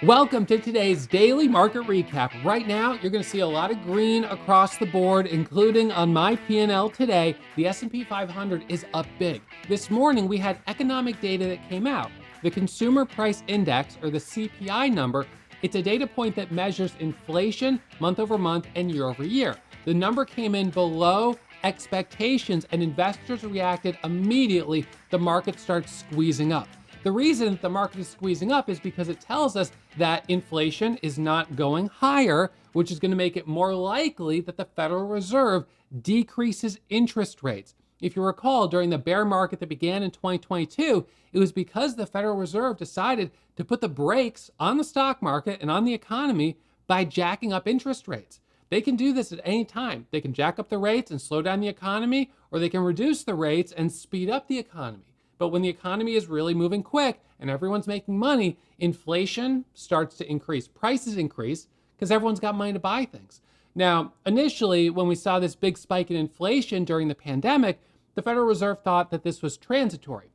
Welcome to today's daily market recap. Right now, you're going to see a lot of green across the board, including on my P&L today. The S&P 500 is up big. This morning, we had economic data that came out. The Consumer Price Index, or the CPI number, it's a data point that measures inflation month over month and year over year. The number came in below expectations, and investors reacted immediately. The market starts squeezing up. The reason the market is squeezing up is because it tells us that inflation is not going higher, which is going to make it more likely that the Federal Reserve decreases interest rates. If you recall, during the bear market that began in 2022, it was because the Federal Reserve decided to put the brakes on the stock market and on the economy by jacking up interest rates. They can do this at any time. They can jack up the rates and slow down the economy, or they can reduce the rates and speed up the economy. But when the economy is really moving quick and everyone's making money, inflation starts to increase. Prices increase because everyone's got money to buy things. Now, initially, when we saw this big spike in inflation during the pandemic, the Federal Reserve thought that this was transitory.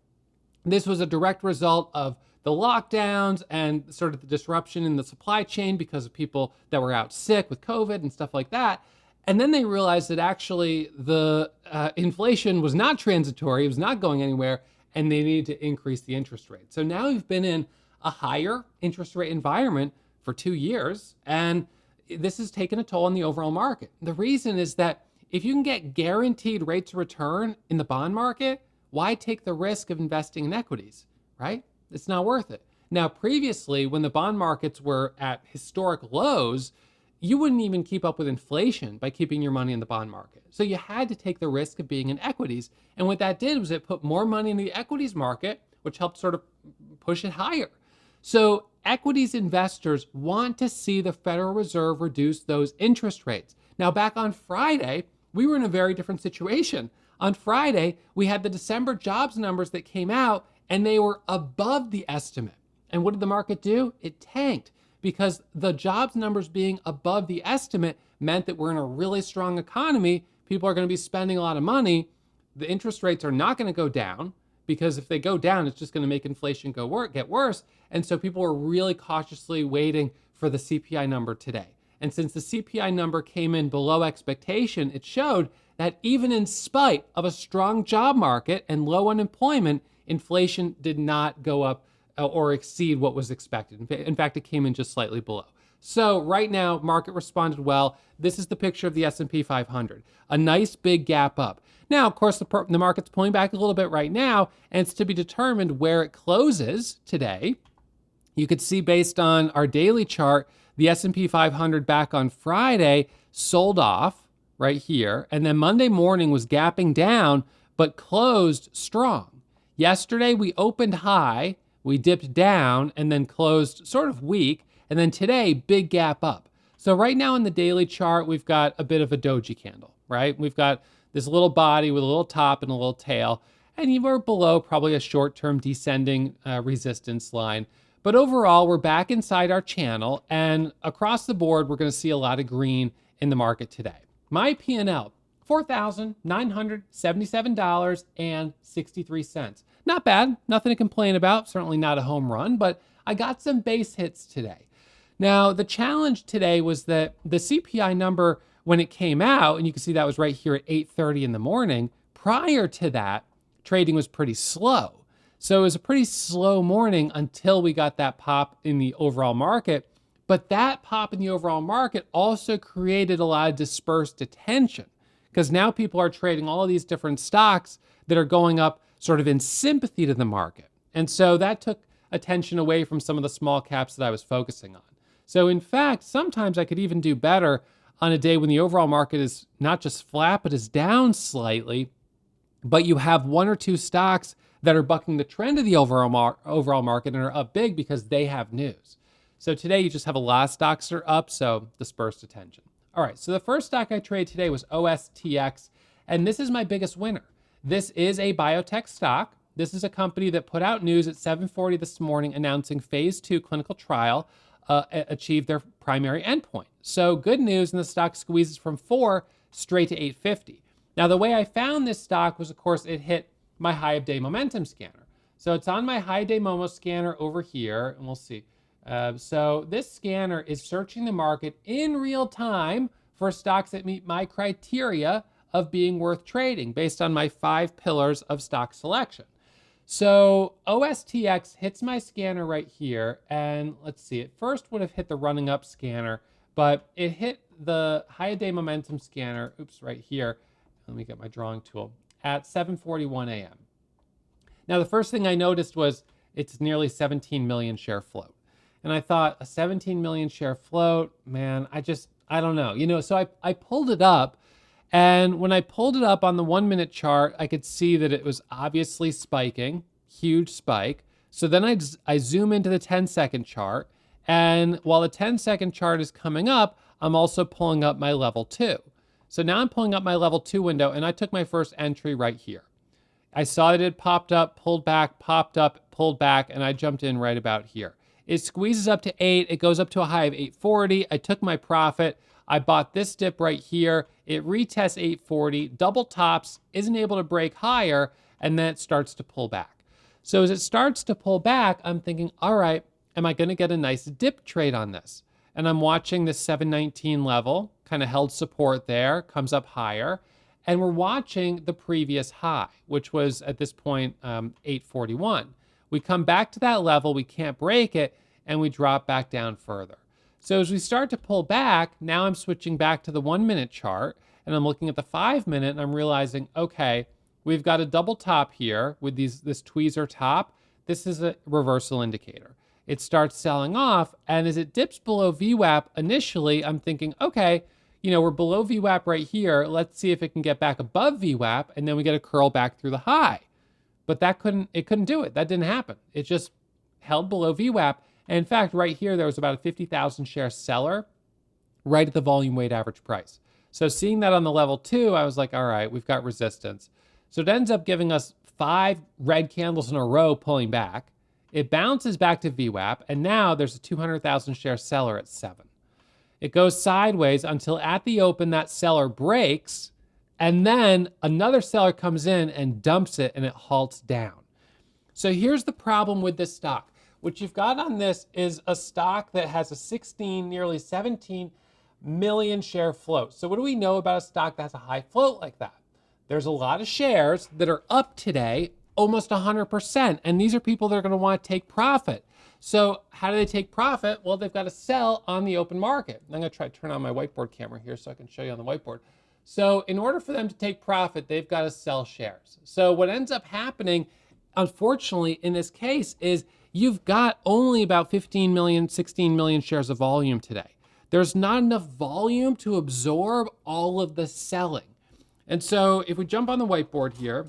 This was a direct result of the lockdowns and sort of the disruption in the supply chain because of people that were out sick with COVID and stuff like that. And then they realized that actually the inflation was not transitory, it was not going anywhere, and they needed to increase the interest rate. So now we've been in a higher interest rate environment for 2 years, and this has taken a toll on the overall market. The reason is that if you can get guaranteed rates of return in the bond market, why take the risk of investing in equities, right? It's not worth it. Now, previously, when the bond markets were at historic lows, you wouldn't even keep up with inflation by keeping your money in the bond market. So you had to take the risk of being in equities. And what that did was it put more money in the equities market, which helped sort of push it higher. So equities investors want to see the Federal Reserve reduce those interest rates. Now, back on Friday, we were in a very different situation. On Friday, we had the December jobs numbers that came out, and they were above the estimate. And what did the market do? It tanked, because the jobs numbers being above the estimate meant that we're in a really strong economy. People are going to be spending a lot of money. The interest rates are not going to go down, because if they go down, it's just going to make inflation get worse. And so people are really cautiously waiting for the CPI number today. And since the CPI number came in below expectation, it showed that even in spite of a strong job market and low unemployment, inflation did not go up or exceed what was expected. In fact, it came in just slightly below. So right now, market responded well. This is the picture of the S&P 500, a nice big gap up. Now, of course, the market's pulling back a little bit right now, and it's to be determined where it closes today. You could see based on our daily chart, the S&P 500 back on Friday sold off right here, and then Monday morning was gapping down, but closed strong. Yesterday, we opened high, we dipped down, and then closed sort of weak. And then today, big gap up. So right now in the daily chart, we've got a bit of a doji candle, right? We've got this little body with a little top and a little tail, and you were below probably a short-term descending resistance line. But overall, we're back inside our channel, and across the board, we're going to see a lot of green in the market today. My P&L, $4,977.63. Not bad, nothing to complain about, certainly not a home run, but I got some base hits today. Now, the challenge today was that the CPI number, when it came out, and you can see that was right here at 8:30 in the morning, prior to that, trading was pretty slow. So it was a pretty slow morning until we got that pop in the overall market. But that pop in the overall market also created a lot of dispersed attention, because now people are trading all of these different stocks that are going up sort of in sympathy to the market. And so that took attention away from some of the small caps that I was focusing on. So in fact, sometimes I could even do better on a day when the overall market is not just flat, but is down slightly, but you have one or two stocks that are bucking the trend of the overall market and are up big because they have news. So today you just have a lot of stocks that are up, so dispersed attention. All right, so the first stock I traded today was OSTTX, and this is my biggest winner. This is a biotech stock. This is a company that put out news at 7:40 this morning announcing phase 2 clinical trial achieved their primary endpoint. So good news, and the stock squeezes from 4 straight to 850. Now, the way I found this stock was, of course, it hit my high of day momentum scanner. So it's on my high day Momo scanner over here, and we'll see. So this scanner is searching the market in real time for stocks that meet my criteria of being worth trading based on my 5 pillars of stock selection. So OSTX hits my scanner right here, and let's see, it first would have hit the running up scanner, but it hit the high day momentum scanner, right here. Let me get my drawing tool, at 7:41 a.m. Now, the first thing I noticed was it's nearly 17 million share float. And I thought, a 17 million share float, man, I don't know. So I pulled it up, and when I pulled it up on the 1 minute chart, I could see that it was obviously spiking, huge spike. So then I zoom into the 10-second chart, and while the 10-second chart is coming up, I'm also pulling up my level 2. So now I'm pulling up my level 2 window, and I took my first entry right here. I saw that it popped up, pulled back, popped up, pulled back, and I jumped in right about here. It squeezes up to 8. It goes up to a high of 840. I took my profit. I bought this dip right here. It retests 840, double tops, isn't able to break higher, and then it starts to pull back. So as it starts to pull back, I'm thinking, all right, am I going to get a nice dip trade on this? And I'm watching this 719 level, kind of held support there, comes up higher. And we're watching the previous high, which was at this point 841. We come back to that level, we can't break it, and we drop back down further. So as we start to pull back, now I'm switching back to the 1 minute chart, and I'm looking at the 5 minute, and I'm realizing, okay, we've got a double top here with this tweezer top. This is a reversal indicator. It starts selling off, and as it dips below VWAP initially, I'm thinking, okay, we're below VWAP right here. Let's see if it can get back above VWAP, and then we get a curl back through the high. But it couldn't do it. That didn't happen. It just held below VWAP. And in fact, right here, there was about a 50,000 share seller right at the volume weighted average price. So seeing that on the level 2, I was like, all right, we've got resistance. So it ends up giving us 5 red candles in a row pulling back. It bounces back to VWAP, and now there's a 200,000 share seller at 7. It goes sideways until at the open that seller breaks, and then another seller comes in and dumps it, and it halts down. So here's the problem with this stock. What you've got on this is a stock that has a 16, nearly 17 million share float. So what do we know about a stock that has a high float like that? There's a lot of shares that are up today, almost 100%, and these are people that are going to want to take profit. So how do they take profit? Well, they've got to sell on the open market. I'm going to try to turn on my whiteboard camera here so I can show you on the whiteboard. So in order for them to take profit, they've got to sell shares. So what ends up happening, unfortunately, in this case is you've got only about 15 million, 16 million shares of volume today. There's not enough volume to absorb all of the selling. And so if we jump on the whiteboard here,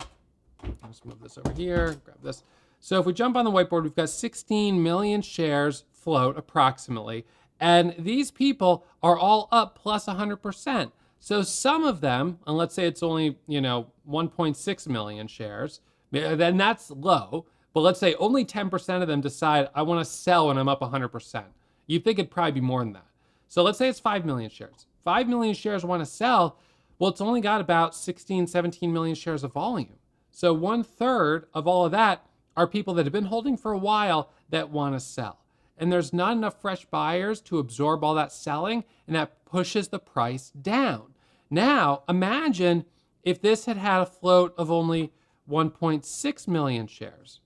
let's move this over here, grab this. So if we jump on the whiteboard, we've got 16 million shares float approximately, and these people are all up plus 100%. So some of them, and let's say it's only 1.6 million shares, then that's low. But let's say only 10% of them decide I want to sell when I'm up 100%. You'd think it'd probably be more than that. So let's say it's 5 million shares. 5 million shares want to sell. Well, it's only got about 16, 17 million shares of volume. So 1/3 of all of that are people that have been holding for a while that want to sell. And there's not enough fresh buyers to absorb all that selling, and that pushes the price down. Now, imagine if this had had a float of only 1.6 million shares.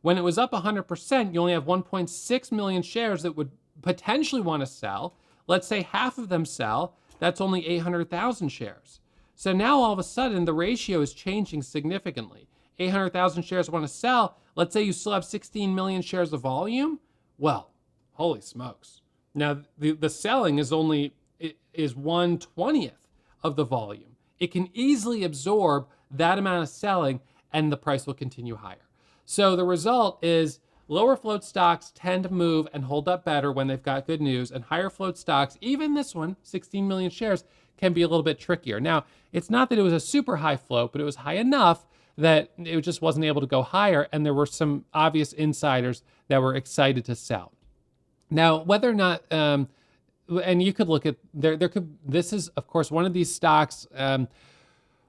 When it was up 100%, you only have 1.6 million shares that would potentially want to sell. Let's say half of them sell. That's only 800,000 shares. So now all of a sudden, the ratio is changing significantly. 800,000 shares want to sell. Let's say you still have 16 million shares of volume. Well, holy smokes. Now, the selling is 1/20th of the volume. It can easily absorb that amount of selling, and the price will continue higher. So the result is lower float stocks tend to move and hold up better when they've got good news, and higher float stocks, even this one, 16 million shares, can be a little bit trickier. Now, it's not that it was a super high float, but it was high enough that it just wasn't able to go higher, and there were some obvious insiders that were excited to sell. Now, whether or not, and you could look at, this is, of course, one of these stocks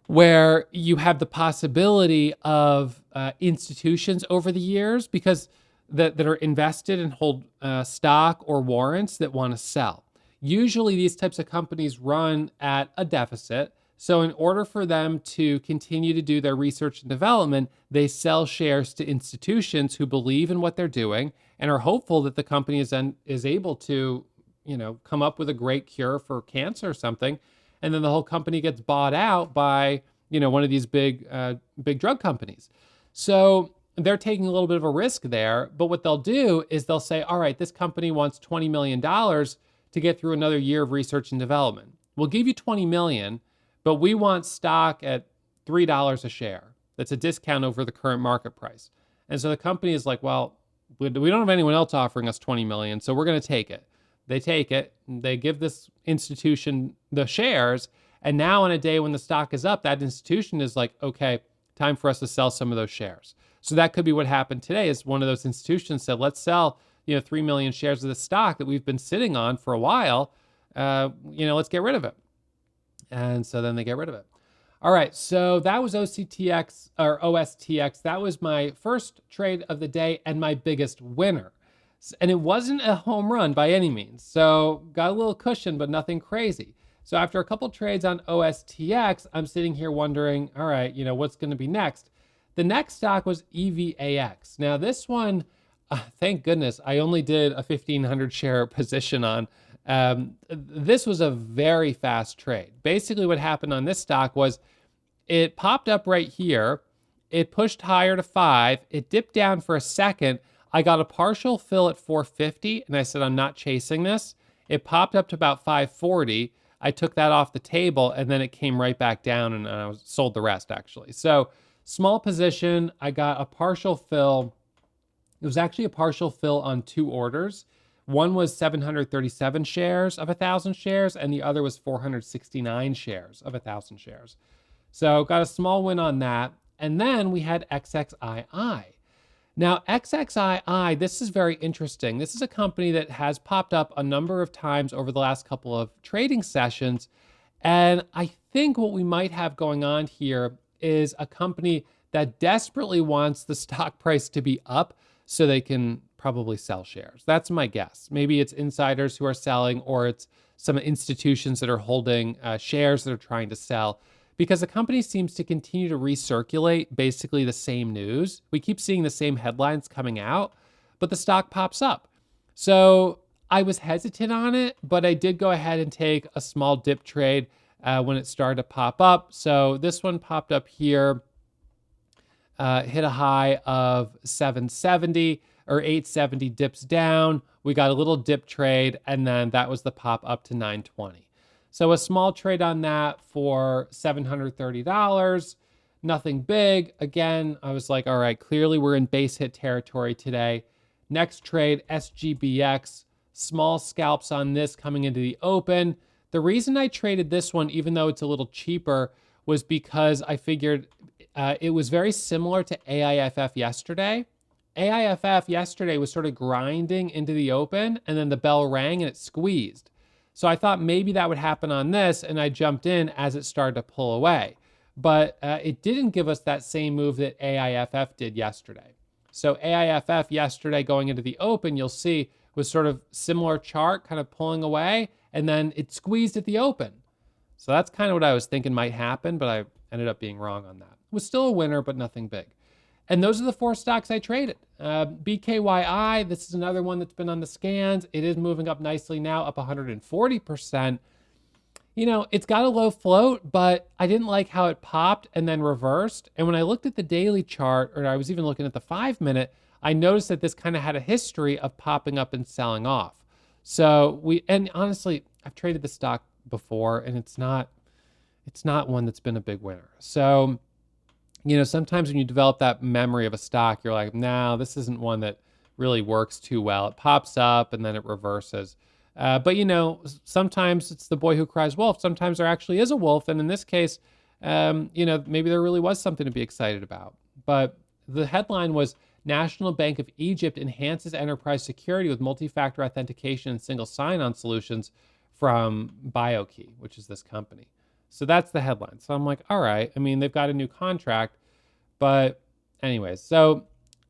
where you have the possibility of institutions over the years, because that are invested and hold stock or warrants that want to sell. Usually these types of companies run at a deficit. So in order for them to continue to do their research and development, they sell shares to institutions who believe in what they're doing and are hopeful that the company is able to, come up with a great cure for cancer or something. And then the whole company gets bought out by, one of these big drug companies. So they're taking a little bit of a risk there. But what they'll do is they'll say, all right, this company wants $20 million to get through another year of research and development. We'll give you $20 million, but we want stock at $3 a share. That's a discount over the current market price. And so the company is like, well, we don't have anyone else offering us $20 million, so we're going to take it. They take it, they give this institution the shares, and now on a day when the stock is up, that institution is like, okay, time for us to sell some of those shares. So that could be what happened today, is one of those institutions said, let's sell 3 million shares of the stock that we've been sitting on for a while. Let's get rid of it. And so then they get rid of it. All right, so that was OSTTX or OSTX. That was my first trade of the day and my biggest winner. And it wasn't a home run by any means. So got a little cushion, but nothing crazy. So after a couple trades on OSTX, I'm sitting here wondering, all right, what's going to be next? The next stock was EVAX. Now this one, thank goodness, I only did a 1,500 share position on. This was a very fast trade. Basically what happened on this stock was it popped up right here. It pushed higher to 5. It dipped down for a second. I got a partial fill at 450 and I said, I'm not chasing this. It popped up to about 540. I took that off the table and then it came right back down and I sold the rest actually. So small position, I got a partial fill. It was actually a partial fill on 2 orders. One was 737 shares of 1,000 shares, and the other was 469 shares of 1,000 shares. So got a small win on that. And then we had XXII. Now, XXII, this is very interesting. This is a company that has popped up a number of times over the last couple of trading sessions. And I think what we might have going on here is a company that desperately wants the stock price to be up so they can probably sell shares. That's my guess. Maybe it's insiders who are selling, or it's some institutions that are holding shares that are trying to sell, because the company seems to continue to recirculate basically the same news. We keep seeing the same headlines coming out, but the stock pops up. So I was hesitant on it, but I did go ahead and take a small dip trade when it started to pop up. So this one popped up here, hit a high of 770 or 870, dips down. We got a little dip trade, and then that was the pop up to 920. So a small trade on that for $730, nothing big. Again, I was like, all right, clearly we're in base hit territory today. Next trade, SGBX, small scalps on this coming into the open. The reason I traded this one, even though it's a little cheaper, was because I figured it was very similar to AIFF yesterday. AIFF yesterday was sort of grinding into the open, and then the bell rang and it squeezed. So I thought maybe that would happen on this, and I jumped in as it started to pull away. But it didn't give us that same move that AIFF did yesterday. So AIFF yesterday going into the open, you'll see, was sort of similar chart, kind of pulling away, and then it squeezed at the open. So that's kind of what I was thinking might happen, but I ended up being wrong on that. It was still a winner, but nothing big. And those are the 4 stocks I traded. BKYI, this is another one that's been on the scans. It is moving up nicely now, up 140%. It's got a low float, but I didn't like how it popped and then reversed. And when I looked at the daily chart, or I was even looking at the 5-minute, I noticed that this kind of had a history of popping up and selling off. So and honestly, I've traded the stock before, and it's not one that's been a big winner. So sometimes when you develop that memory of a stock, you're like, no, this isn't one that really works too well. It pops up and then it reverses. But sometimes it's the boy who cries wolf. Sometimes there actually is a wolf. And in this case, maybe there really was something to be excited about. But the headline was, National Bank of Egypt enhances enterprise security with multi-factor authentication and single sign-on solutions from BioKey, which is this company. So that's the headline. So I'm like, all right, they've got a new contract, but anyways, so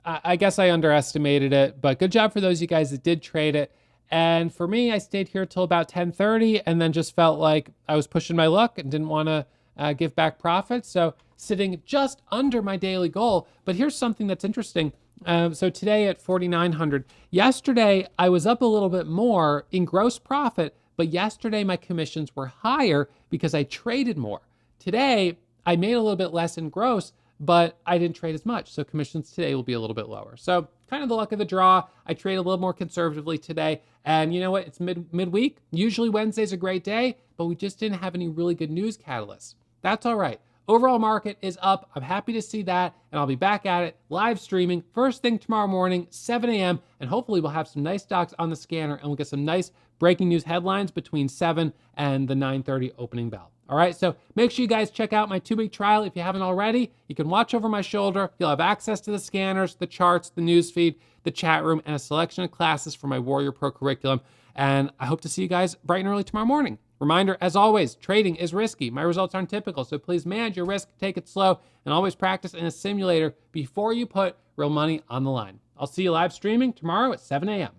I guess I underestimated it, but good job for those of you guys that did trade it. And for me, I stayed here till about 10:30 and then just felt like I was pushing my luck and didn't want to give back profits. So sitting just under my daily goal. But here's something that's interesting. So today at 4,900, yesterday I was up a little bit more in gross profit, but yesterday my commissions were higher because I traded more. Today I made a little bit less in gross, but I didn't trade as much. So commissions today will be a little bit lower. So kind of the luck of the draw. I trade a little more conservatively today. And you know what? It's midweek. Usually Wednesday's a great day, but we just didn't have any really good news catalysts. That's all right. Overall market is up. I'm happy to see that. And I'll be back at it live streaming first thing tomorrow morning, 7 a.m. And hopefully we'll have some nice stocks on the scanner and we'll get some nice breaking news headlines between 7 and the 9:30 opening bell. All right, so make sure you guys check out my 2-week trial if you haven't already. You can watch over my shoulder. You'll have access to the scanners, the charts, the news feed, the chat room, and a selection of classes for my Warrior Pro curriculum. And I hope to see you guys bright and early tomorrow morning. Reminder, as always, trading is risky. My results aren't typical, so please manage your risk, take it slow, and always practice in a simulator before you put real money on the line. I'll see you live streaming tomorrow at 7 a.m.